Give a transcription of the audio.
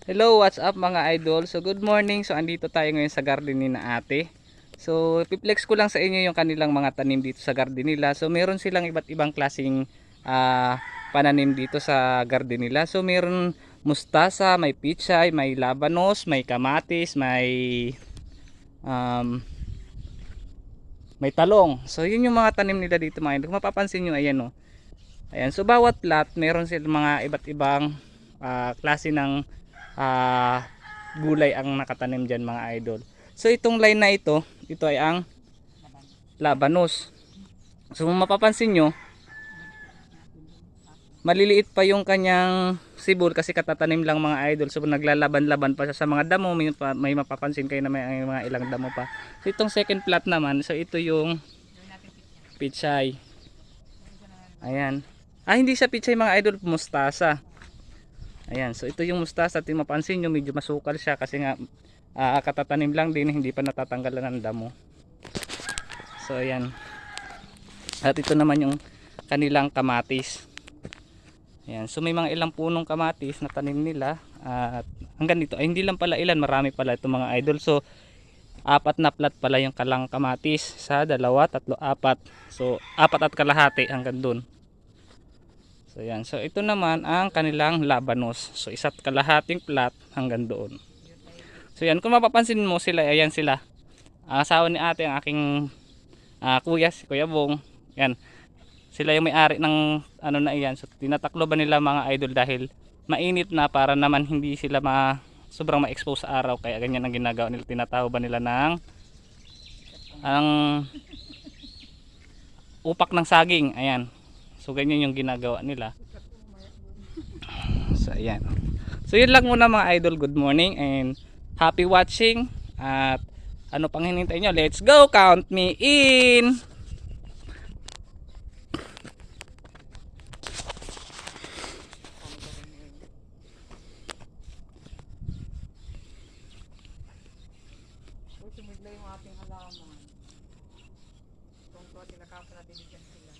Hello, what's up mga idol? So good morning. So andito tayo ngayon sa garden ni na ate. So piplex ko lang sa inyo yung kanilang mga tanim dito sa garden nila. So meron silang iba't ibang klaseng pananim dito sa garden nila. So meron mustasa, may pichay, may labanos, may kamatis, um, may talong. So yun yung mga tanim nila dito mga idol. Kung mapapansin nyo, ayan o. Ayan, so bawat plot meron silang mga iba't ibang klase ng ah, gulay ang nakatanim dyan mga idol. So itong line na ito ay ang labanos. So kung mapapansin nyo, maliliit pa yung kanyang sibol kasi katatanim lang mga idol. So naglalaban-laban pa siya sa mga damo. May mapapansin kayo na may mga ilang damo pa. So itong second plot naman, so ito yung pichay. Ayan. Hindi siya pichay mga idol, mustasa. Ayan, so ito yung mustasa. At mapansin nyo, medyo masukal siya kasi nga katatanim lang din, hindi pa natatanggalan ng damo. So ayan. At ito naman yung kanilang kamatis. Ayan, so may mga ilang punong kamatis na tanim nila. At hanggang dito, ay hindi lang pala ilan, marami pala itong mga idol. So apat na plat pala yung kalang kamatis. Sa dalawa, tatlo, apat. So apat at kalahati hanggang dun. So yan. So ito naman ang kanilang labanos. So isa't kalahating plat hanggang doon. So yan, kung mapapansin mo sila, ayan sila. Asawa ni ate ang aking kuya, si Kuya Bong. Yan. Sila yung may-ari ng ano na iyan. So tinataklo ba nila mga idol dahil mainit na para naman hindi sila sobrang ma-expose sa araw, kaya ganyan ang ginagawa nila. Tinataho ba nila ng ang upak ng saging. Ayan. So ganyan yung ginagawa nila. So ayan. So yun lang muna mga idol. Good morning and happy watching. At ano pang hinintay nyo? Let's go! Count me in! Sumigla yung ating halaman. Kung tinakapon natin dyan sila.